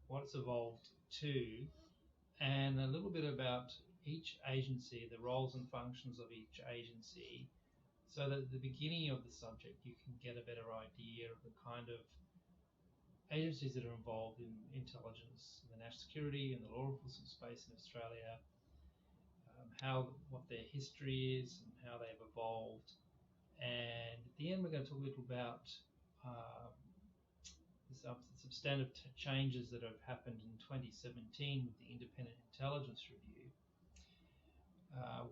what it's evolved to, and a little bit about each agency, the roles and functions of each agency, so that at the beginning of the subject you can get a better idea of the kind of agencies that are involved in intelligence, in the national security and the law enforcement space in Australia, what their history is and how they've evolved. And at the end, we're going to talk a little about the substantive changes that have happened in 2017 with the Independent Intelligence Review.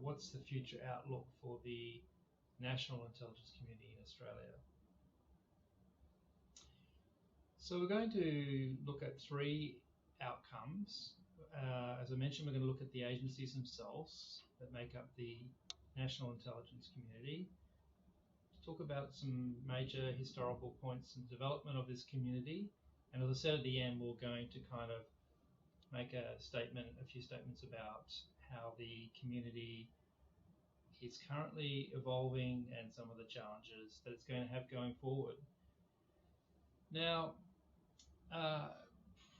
What's the future outlook for the national intelligence community in Australia? So we're going to look at three outcomes. As I mentioned, we're going to look at the agencies themselves that make up the national intelligence community, to talk about some major historical points in the development of this community. And as I said at the end, we're going to kind of make a few statements about how the community is currently evolving and some of the challenges that it's going to have going forward. Now,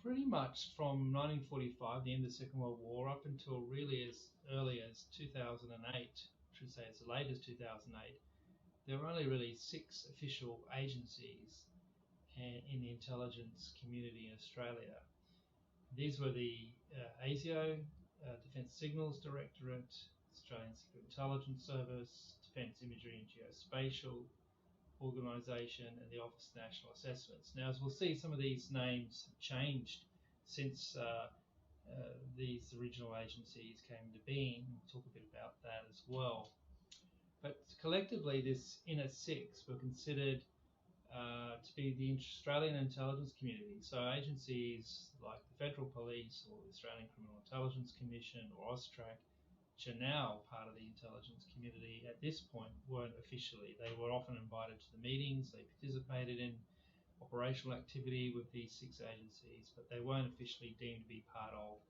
pretty much from 1945, the end of the Second World War, up until really as early as 2008, I should say as late as 2008, there were only really 6 official agencies in the intelligence community in Australia. These were the ASIO, Defence Signals Directorate, Australian Secret Intelligence Service, Defence Imagery and Geospatial Organisation, and the Office of National Assessments. Now, as we'll see, some of these names have changed since these original agencies came into being. We'll talk a bit about that as well. But collectively, this inner 6 were considered to be the Australian intelligence community. So agencies like the Federal Police or the Australian Criminal Intelligence Commission or AUSTRAC, which are now part of the intelligence community, at this point weren't officially. They were often invited to the meetings, they participated in operational activity with these 6 agencies, but they weren't officially deemed to be part of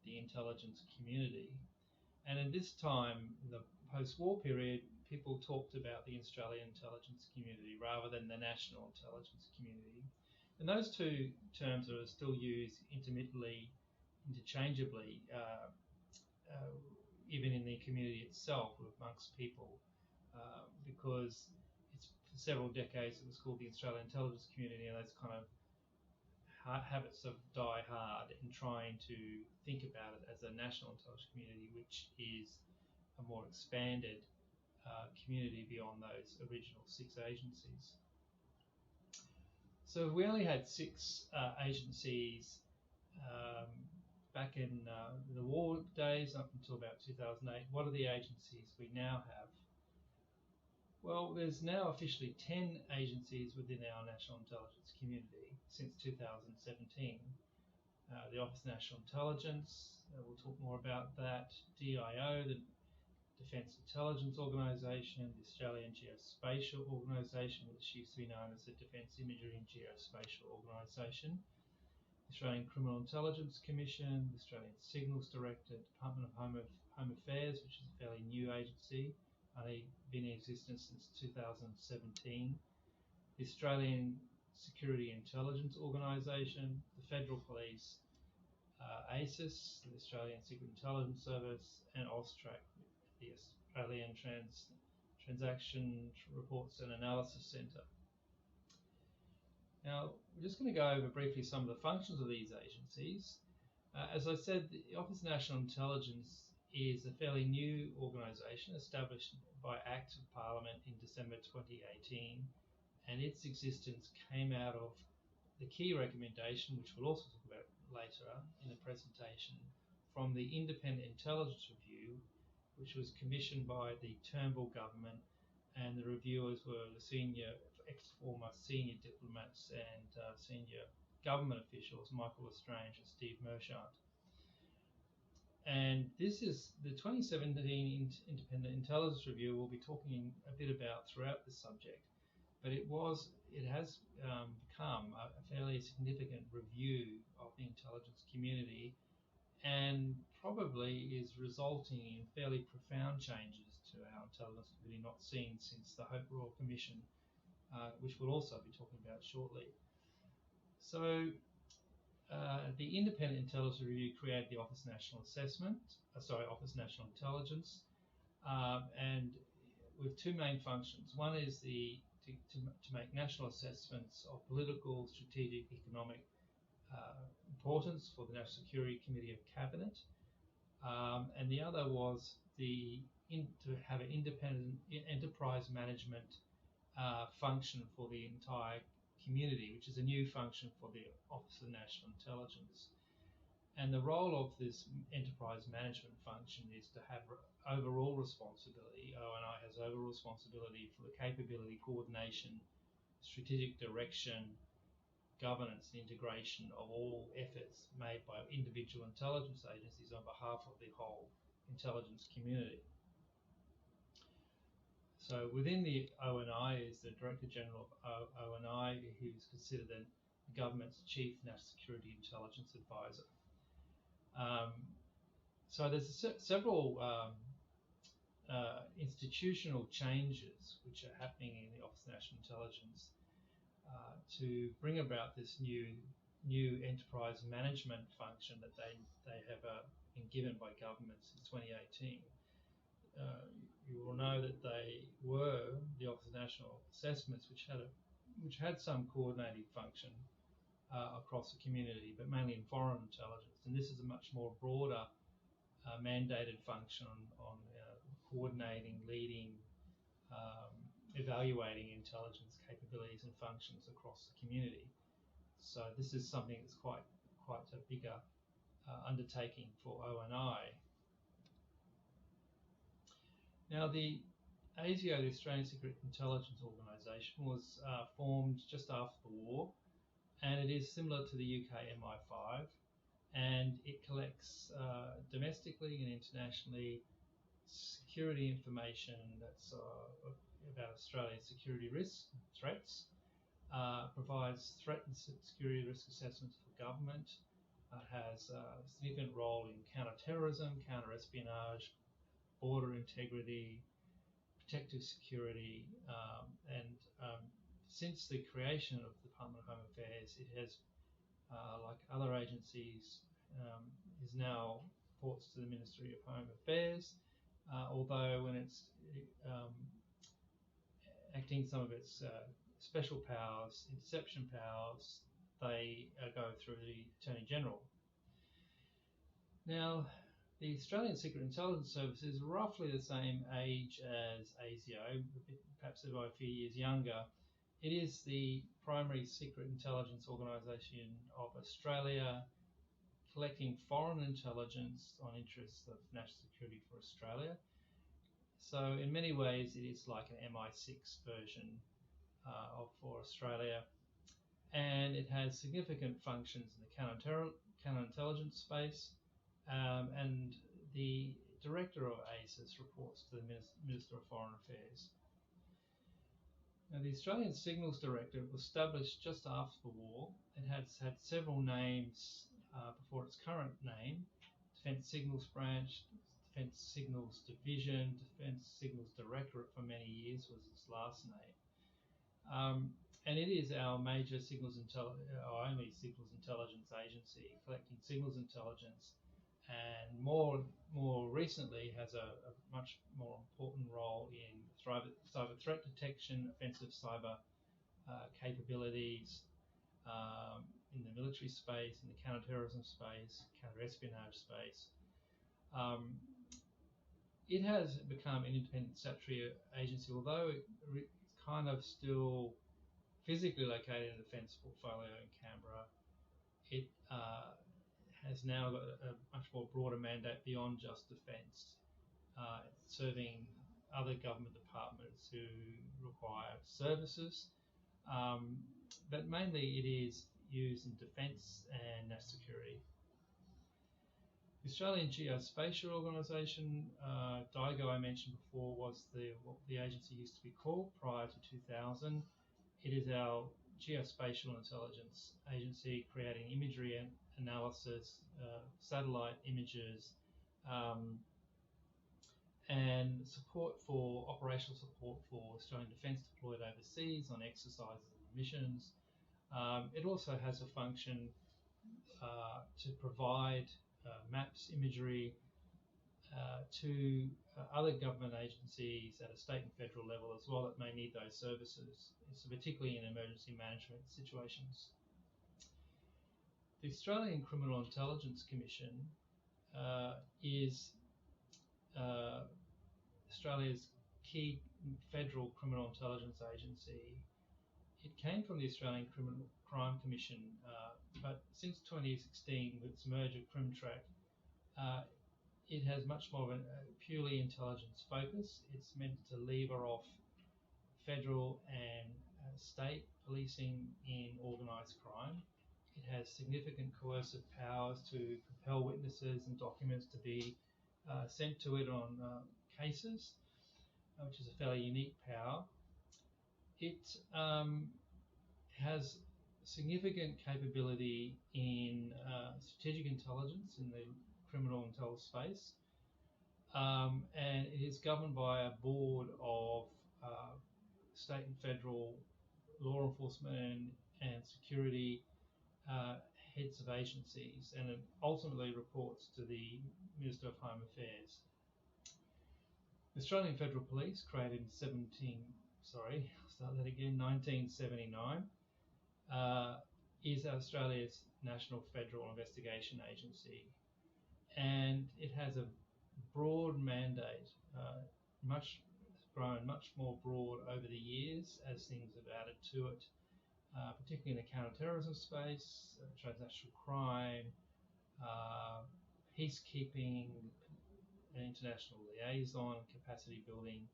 the intelligence community. And at this time, in the post-war period, people talked about the Australian intelligence community rather than the national intelligence community. And those two terms are still used intermittently, interchangeably, even in the community itself amongst people, because it's for several decades it was called the Australian intelligence community, and those kind of habits of die hard in trying to think about it as a national intelligence community, which is a more expanded community beyond those original 6 agencies. So we only had 6 agencies back in the war days up until about 2008. What are the agencies we now have? Well, there's now officially 10 agencies within our national intelligence community since 2017. The Office of National Intelligence, we'll talk more about that. DIO, the Defence Intelligence Organisation, the Australian Geospatial Organisation, which used to be known as the Defence Imagery and Geospatial Organisation, the Australian Criminal Intelligence Commission, the Australian Signals Directorate, Department of Home Affairs, which is a fairly new agency, only been in existence since 2017, the Australian Security Intelligence Organisation, the Federal Police, ASIS, the Australian Secret Intelligence Service, and AUSTRAC, the Australian Transaction Reports and Analysis Centre. Now, we're just going to go over briefly some of the functions of these agencies. As I said, the Office of National Intelligence is a fairly new organisation established by Act of Parliament in December 2018, and its existence came out of the key recommendation, which we'll also talk about later in the presentation, from the Independent Intelligence Review, which was commissioned by the Turnbull government, and the reviewers were the former senior diplomats and senior government officials, Michael L'Estrange and Steve Merchant. And this is the 2017 Independent Intelligence Review we'll be talking a bit about throughout this subject, but it has become a fairly significant review of the intelligence community, and probably is resulting in fairly profound changes to our intelligence community not seen since the Hope Royal Commission, which we'll also be talking about shortly. So the Independent Intelligence Review created the Office National Office National Intelligence, and with two main functions. One is to make national assessments of political, strategic, economic importance for the National Security Committee of Cabinet, and the other was to have an independent enterprise management function for the entire community, which is a new function for the Office of National Intelligence. And the role of this enterprise management function is to have overall responsibility. ONI has overall responsibility for the capability, coordination, strategic direction, governance and integration of all efforts made by individual intelligence agencies on behalf of the whole intelligence community. So within the ONI is the Director General of ONI, who is considered the government's chief national security intelligence advisor. So there's several institutional changes which are happening in the Office of National Intelligence to bring about this new enterprise management function that they have been given by government since 2018. You will know that they were the Office of National Assessments, which had some coordinating function across the community, but mainly in foreign intelligence. And this is a much more broader mandated function on coordinating, leading, evaluating intelligence capabilities and functions across the community. So this is something that's quite a bigger undertaking for ONI. Now, the ASIO, the Australian Secret Intelligence Organisation, was formed just after the war, and it is similar to the UK MI5, and it collects domestically and internationally security information that's about Australia's security risks, threats, provides threat and security risk assessments for government, has a significant role in counter-terrorism, counter-espionage, border integrity, protective security, and since the creation of the Department of Home Affairs, it has, like other agencies, is now reports to the Ministry of Home Affairs, although when it's acting some of its special powers, interception powers, they go through the Attorney General. Now, the Australian Secret Intelligence Service is roughly the same age as ASIO, perhaps about a few years younger. It is the primary secret intelligence organisation of Australia, collecting foreign intelligence on interests of national security for Australia. So in many ways, it is like an MI6 version for Australia, and it has significant functions in the counterintelligence space. And the director of ASIS reports to the Minister of Foreign Affairs. Now, the Australian Signals Directorate was established just after the war. It has had several names before its current name: Defence Signals Branch, Defence Signals Division, Defence Signals Directorate for many years was its last name. And it is our major our only signals intelligence agency, collecting signals intelligence, and more recently has a much more important role in cyber threat detection, offensive cyber capabilities in the military space, in the counter-terrorism space, counter-espionage space. It has become an independent statutory agency, although it's kind of still physically located in the defence portfolio in Canberra. It has now got a much more broader mandate beyond just defence, serving other government departments who require services, but mainly it is used in defence and national security. The Australian Geospatial Organisation, DIGO, I mentioned before, was what the agency used to be called prior to 2000. It is our geospatial intelligence agency, creating imagery and analysis, satellite images, and operational support for Australian Defence deployed overseas on exercises and missions. It also has a function to provide maps, imagery to other government agencies at a state and federal level as well that may need those services, so particularly in emergency management situations. The Australian Criminal Intelligence Commission is Australia's key federal criminal intelligence agency. It came from the Australian Criminal Crime Commission, but since 2016, with its merger CrimTrack, it has much more of a purely intelligence focus. It's meant to lever off federal and state policing in organised crime. It has significant coercive powers to compel witnesses and documents to be sent to it on cases, which is a fairly unique power. It has significant capability in strategic intelligence in the criminal intel space, and it is governed by a board of state and federal law enforcement and security heads of agencies, and it ultimately reports to the Minister of Home Affairs. The Australian Federal Police, created in 1979, is Australia's national federal investigation agency, and it has a broad mandate, grown much more broad over the years as things have added to it, particularly in the counter-terrorism space, transnational crime, peacekeeping, and international liaison, capacity building,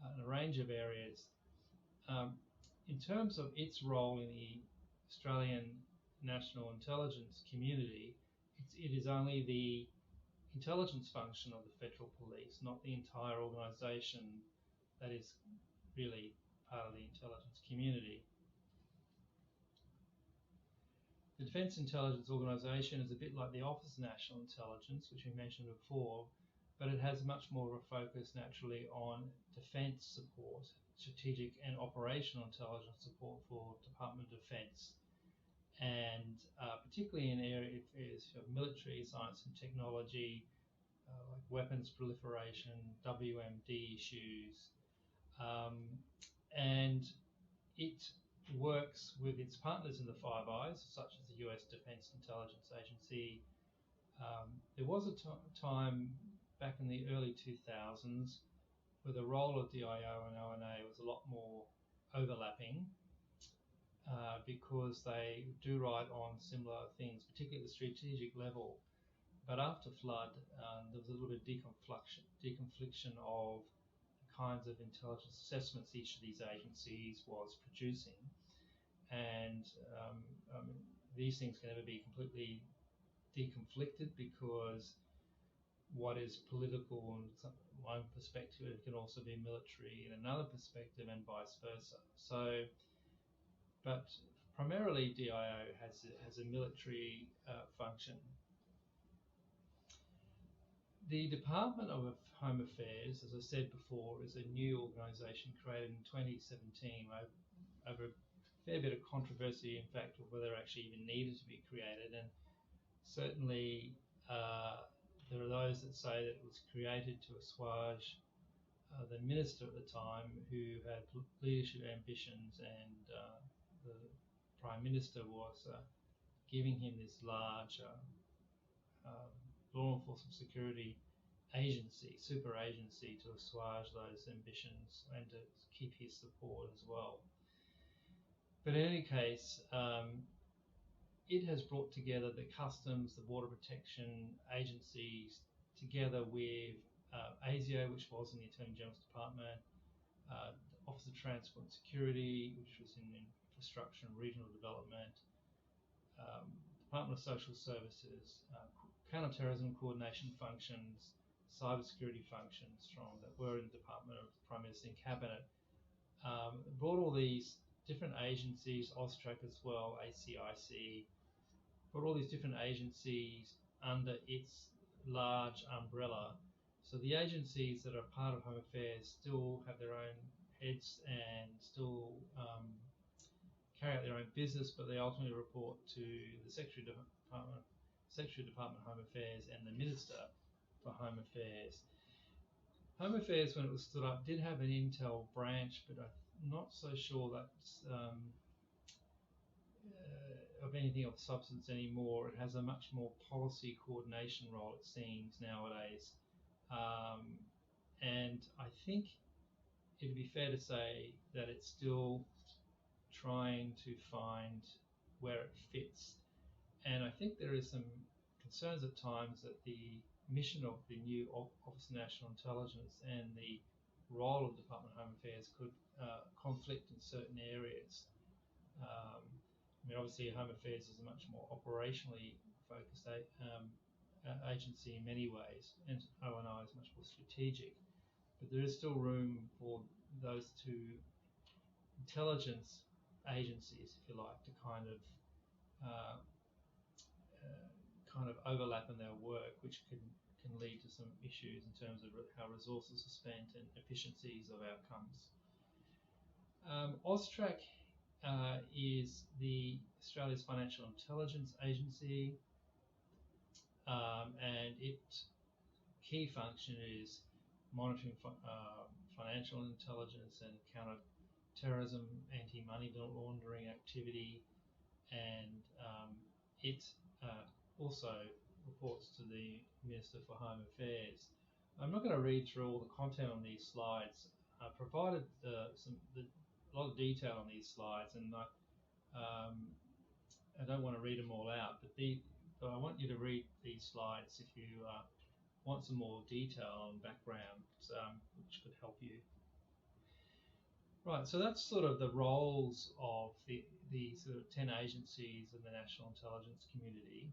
and a range of areas. In terms of its role in the Australian national intelligence community, it is only the intelligence function of the federal police, not the entire organisation that is really part of the intelligence community. The Defence Intelligence Organisation is a bit like the Office of National Intelligence, which we mentioned before, but it has much more of a focus naturally on defence support, strategic and operational intelligence support for Department of Defence, and particularly in areas of military science and technology, like weapons proliferation, WMD issues, and it works with its partners in the Five Eyes, such as the US Defence Intelligence Agency. There was a time back in the early 2000s where the role of DIO and ONA was a lot more overlapping, because they do write on similar things, particularly at the strategic level. But after flood, there was a little bit of deconfliction of the kinds of intelligence assessments each of these agencies was producing, and these things can never be completely deconflicted, because what is political in one perspective can also be military in another perspective, and vice versa. So, but primarily DIO has a military function. The Department of Home Affairs, as I said before, is a new organisation created in 2017 over a fair bit of controversy, in fact, of whether it actually even needed to be created. And certainly there are those that say that it was created to assuage the minister at the time, who had leadership ambitions, and the Prime Minister was giving him this large law enforcement security agency, super agency, to assuage those ambitions and to keep his support as well. But in any case, it has brought together the customs, the border protection agencies, together with ASIO, which was in the Attorney General's Department, Office of Transport and Security, which was in Infrastructure and Regional Development, Department of Social Services, counter-terrorism coordination functions, cybersecurity functions that were in the Department of Prime Minister and Cabinet. Brought all these different agencies, AUSTRAC as well, ACIC, brought all these different agencies under its large umbrella. So the agencies that are part of Home Affairs still have their own heads and still carry out their own business, but they ultimately report to the Secretary of Department of Home Affairs and the Minister for Home Affairs. Home Affairs, when it was stood up, did have an intel branch, but I'm not so sure that's of anything of substance anymore. It has a much more policy coordination role, it seems, nowadays. And I think it'd be fair to say that it's still trying to find where it fits. And I think there is some concerns at times that the mission of the new Office of National Intelligence and the role of the Department of Home Affairs could conflict in certain areas. I mean, obviously, Home Affairs is a much more operationally focused agency in many ways, and ONI is much more strategic. But there is still room for those two intelligence agencies, if you like, to kind of overlap in their work, which can lead to some issues in terms of how resources are spent and efficiencies of outcomes. AUSTRAC is the Australia's Financial Intelligence Agency, and its key function is monitoring financial intelligence and counter-terrorism, anti-money laundering activity, and it also reports to the Minister for Home Affairs. I'm not going to read through all the content on these slides. I provided a lot of detail on these slides, and I don't want to read them all out, but I want you to read these slides if you want some more detail and background, which could help you. Right, so that's sort of the roles of the sort of 10 agencies in the national intelligence community.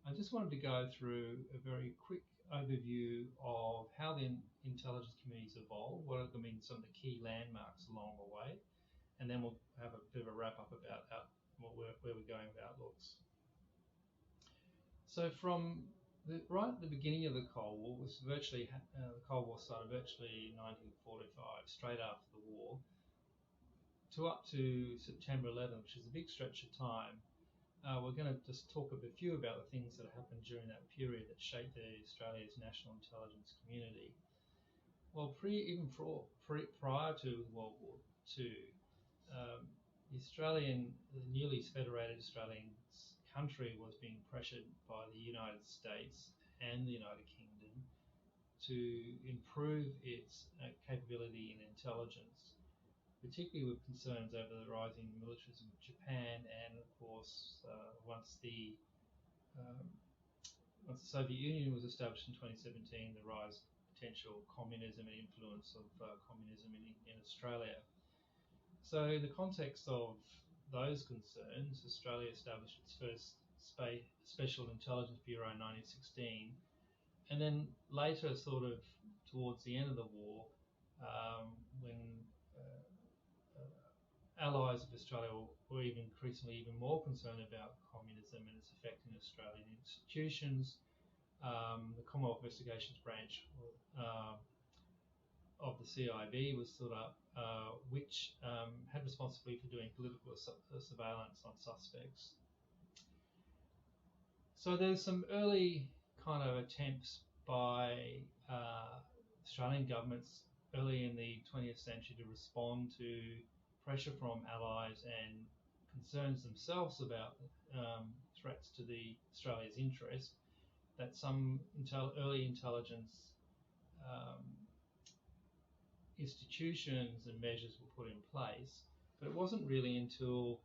I just wanted to go through a very quick overview of how the intelligence communities evolved, what have been some of the key landmarks along the way, and then we'll have a bit of a wrap-up about where we're going with outlooks. So from right at the beginning of the Cold War, was virtually the Cold War started virtually in 1945, straight after the war, to up to September 11, which is a big stretch of time. We're going to just talk a few about the things that happened during that period that shaped Australia's national intelligence community. Well, prior to World War II, the newly federated Australian country was being pressured by the United States and the United Kingdom to improve its capability in intelligence, particularly with concerns over the rising militarism of Japan, and of course, once the Soviet Union was established in 2017, the rise of potential communism and influence of communism in Australia. So in the context of those concerns, Australia established its first Special Intelligence Bureau in 1916, and then later, sort of towards the end of the war, when allies of Australia were increasingly even more concerned about communism and its effect in Australian institutions, the Commonwealth Investigations Branch of the CIB was stood up, which had responsibility for doing political surveillance on suspects. So there's some early kind of attempts by Australian governments early in the 20th century to respond to pressure from allies and concerns themselves about threats to Australia's interest, that some early intelligence institutions and measures were put in place. But it wasn't really until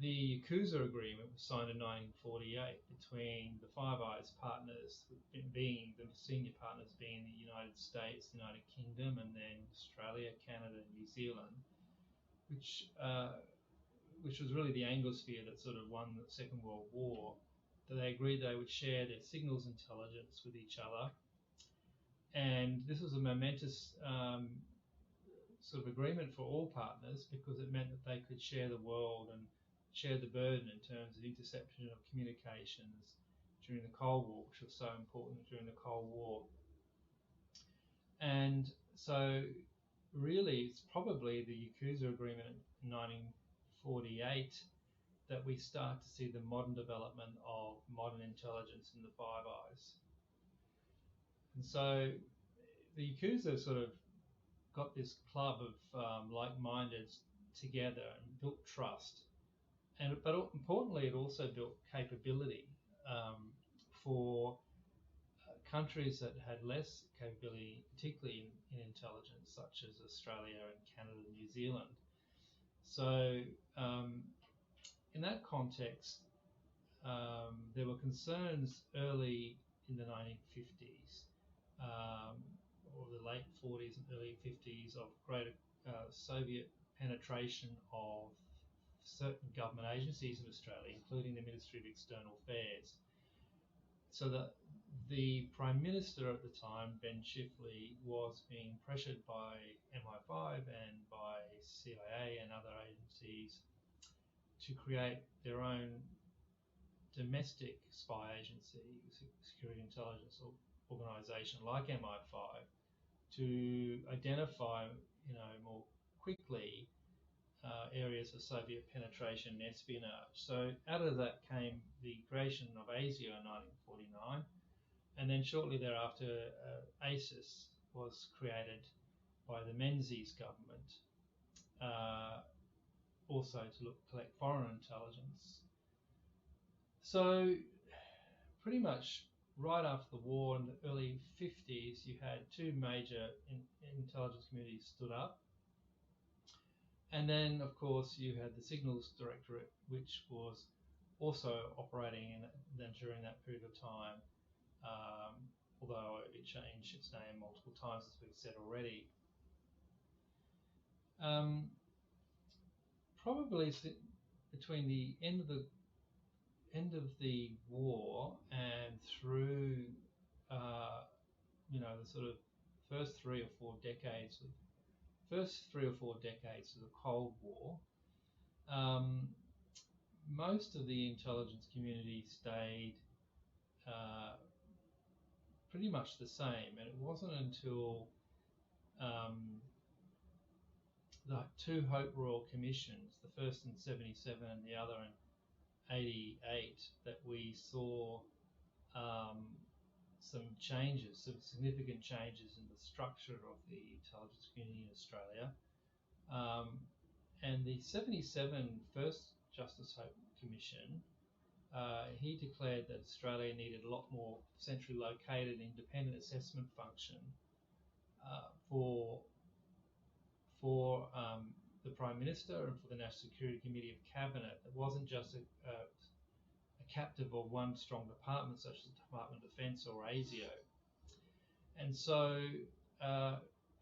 the Yakuza Agreement was signed in 1948 between the Five Eyes partners, being the senior partners being the United States, the United Kingdom, and then Australia, Canada, and New Zealand, which was really the Anglosphere that sort of won the Second World War, that they agreed they would share their signals intelligence with each other. And this was a momentous sort of agreement for all partners, because it meant that they could share the world and share the burden in terms of interception of communications during the Cold War, which was so important during the Cold War. And so really it's probably the Yakuza Agreement in 1948 that we start to see the modern development of modern intelligence in the Five Eyes. And so the Yakuza sort of got this club of like-mindeds together and built trust. But importantly, it also built capability for countries that had less capability, particularly in intelligence, such as Australia and Canada and New Zealand. So in that context, there were concerns early in the 1950s, or the late 40s and early 50s, of greater Soviet penetration of certain government agencies in Australia, including the Ministry of External Affairs. So that the Prime Minister at the time, Ben Chifley, was being pressured by MI5 and by CIA and other agencies to create their own domestic spy agency, security intelligence organisation like MI5, to identify, more quickly areas of Soviet penetration and espionage. So out of that came the creation of ASIO in 1949, and then shortly thereafter ASIS was created by the Menzies government, also to collect foreign intelligence. So pretty much right after the war in the early 50s, you had two major intelligence communities stood up. And then, of course, you had the Signals Directorate, which was also operating during that period of time, although it changed its name multiple times, as we've said already. Probably between the end of the war and through, the sort of first three or four decades of the Cold War, most of the intelligence community stayed pretty much the same, and it wasn't until the two Hope Royal Commissions, the first in 1977 and the other in 1988, that we saw some significant changes in the structure of the intelligence community in Australia. And the 1977 first Justice Hope Commission, he declared that Australia needed a lot more centrally located independent assessment function for the Prime Minister and for the National Security Committee of Cabinet. That wasn't just a captive of one strong department, such as the Department of Defence or ASIO. And so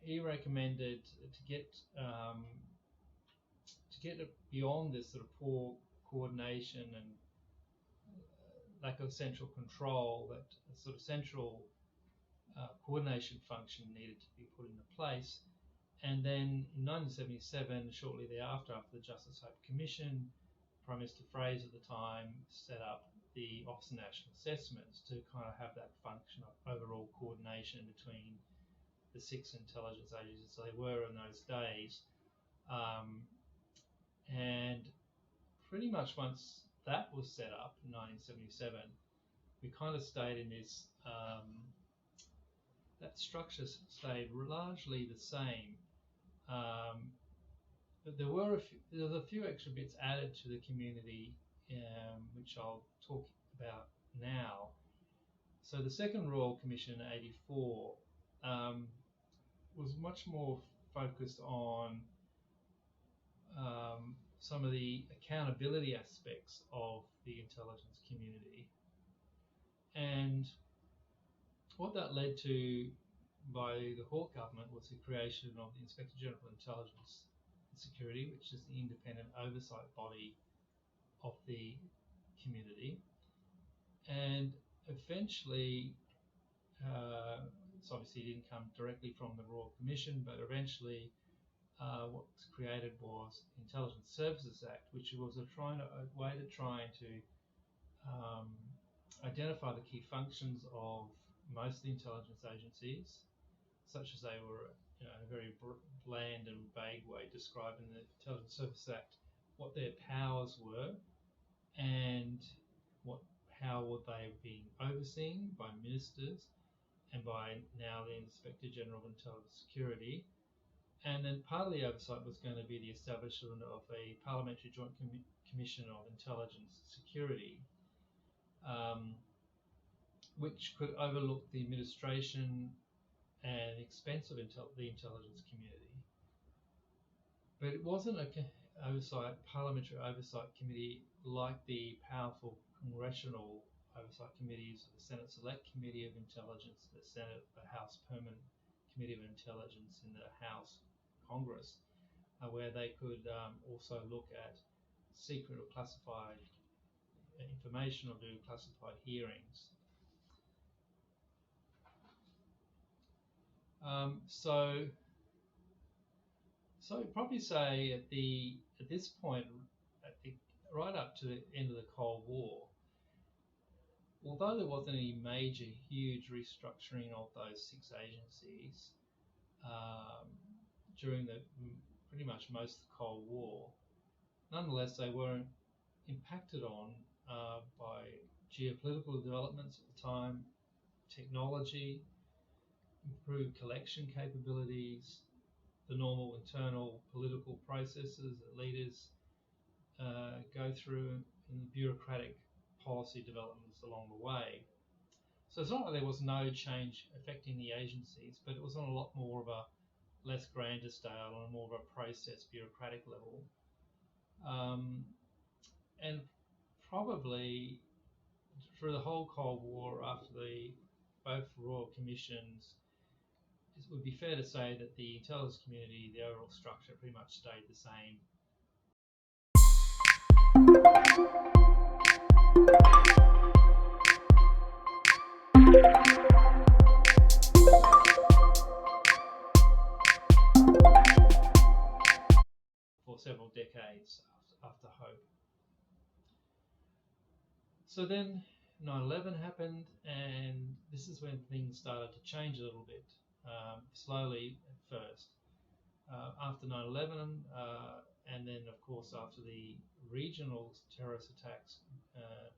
he recommended to get beyond this sort of poor coordination and lack of central control, that a sort of central coordination function needed to be put into place. And then in 1977, shortly thereafter, after the Justice Hope Commission, Prime Minister Fraser at the time set up the Office of National Assessments to kind of have that function of overall coordination between the six intelligence agencies. So they were in those days. And pretty much once that was set up in 1977, we kind of stayed in this, that structure stayed largely the same. But there was a few extra bits added to the community, which I'll talk about now. So the Second Royal Commission in 1984 was much more focused on some of the accountability aspects of the intelligence community. And what that led to by the Hawke government was the creation of the Inspector General of Intelligence and Security, which is the independent oversight body of the community. And eventually, this obviously didn't come directly from the Royal Commission, but eventually what was created was the Intelligence Services Act, which was a way to try to identify the key functions of most of the intelligence agencies, such as they were, in a very bland and vague way described in the Intelligence Services Act, what their powers were and how were they being overseen by ministers and by now the Inspector General of Intelligence Security. And then part of the oversight was going to be the establishment of a Parliamentary Joint Commission of Intelligence Security, which could overlook the administration and expense of the intelligence community. But it wasn't a parliamentary oversight committee like the powerful congressional oversight committees of the Senate Select Committee of Intelligence, the House Permanent Committee of Intelligence in the House Congress, where they could also look at secret or classified information or do classified hearings. So I'd probably say at this point, right up to the end of the Cold War, although there wasn't any major, huge restructuring of those 6 agencies during pretty much most of the Cold War, nonetheless they weren't impacted on by geopolitical developments at the time, technology, improved collection capabilities, the normal internal political processes that leaders go through, and the bureaucratic policy developments along the way. So it's not that there was no change affecting the agencies, but it was on a lot more of a less grander scale, on a more of a process bureaucratic level. And probably through the whole Cold War, after both Royal Commissions, it would be fair to say that the intelligence community, the overall structure, pretty much stayed the same. For several decades after Hope. So then 9/11 happened, and this is when things started to change a little bit, slowly at first. After 9/11, and then of course after the regional terrorist attacks,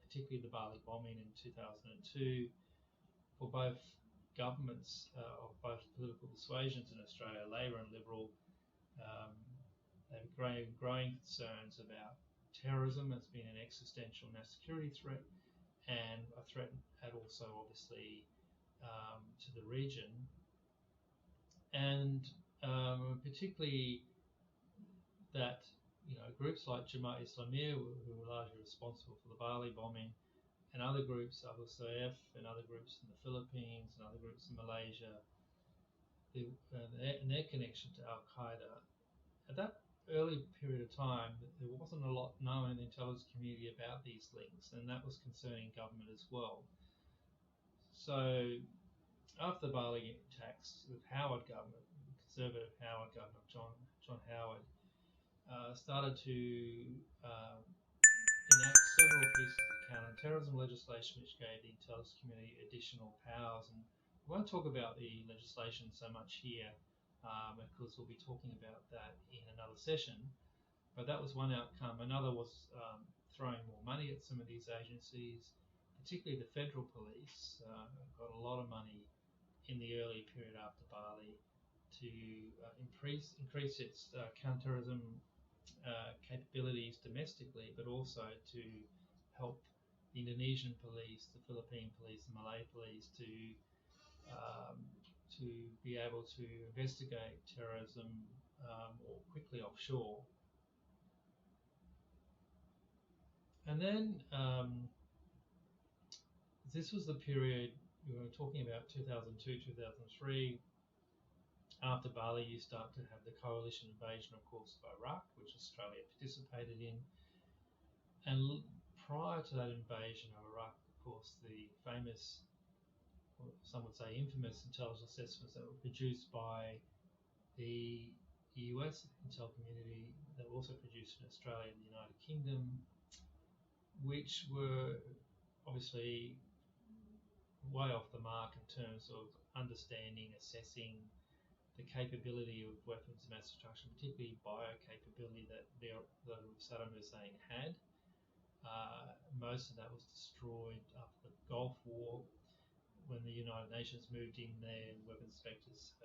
particularly the Bali bombing in 2002, for both governments of both political persuasions in Australia, Labor and Liberal, there were growing concerns about terrorism as being an existential national security threat, and a threat had also obviously to the region, and particularly that groups like Jemaah Islamiyah, who were largely responsible for the Bali bombing, and other groups, Abu Sayyaf, and other groups in the Philippines, and other groups in Malaysia, and their connection to Al Qaeda. At that early period of time, there wasn't a lot known in the intelligence community about these links, and that was concerning government as well. So after the Bali attacks, the Howard government, the Conservative Howard government, John Howard, started to enact several pieces of counter-terrorism legislation which gave the intelligence community additional powers. And we won't talk about the legislation so much here, because we'll be talking about that in another session. But that was one outcome. Another was throwing more money at some of these agencies, particularly the federal police. Got a lot of money in the early period after Bali to increase its counterterrorism capabilities domestically, but also to help the Indonesian police, the Philippine police, the Malay police to be able to investigate terrorism more quickly offshore. And then this was the period we were talking about, 2002, 2003. After Bali, you start to have the coalition invasion, of course, of Iraq, which Australia participated in. And prior to that invasion of Iraq, of course, the famous, or some would say infamous, intelligence assessments that were produced by the US intel community, that were also produced in Australia and the United Kingdom, which were obviously way off the mark in terms of understanding, assessing the capability of weapons of mass destruction, particularly bio capability that Saddam Hussein had. Most of that was destroyed after the Gulf War when the United Nations moved in there and weapons inspectors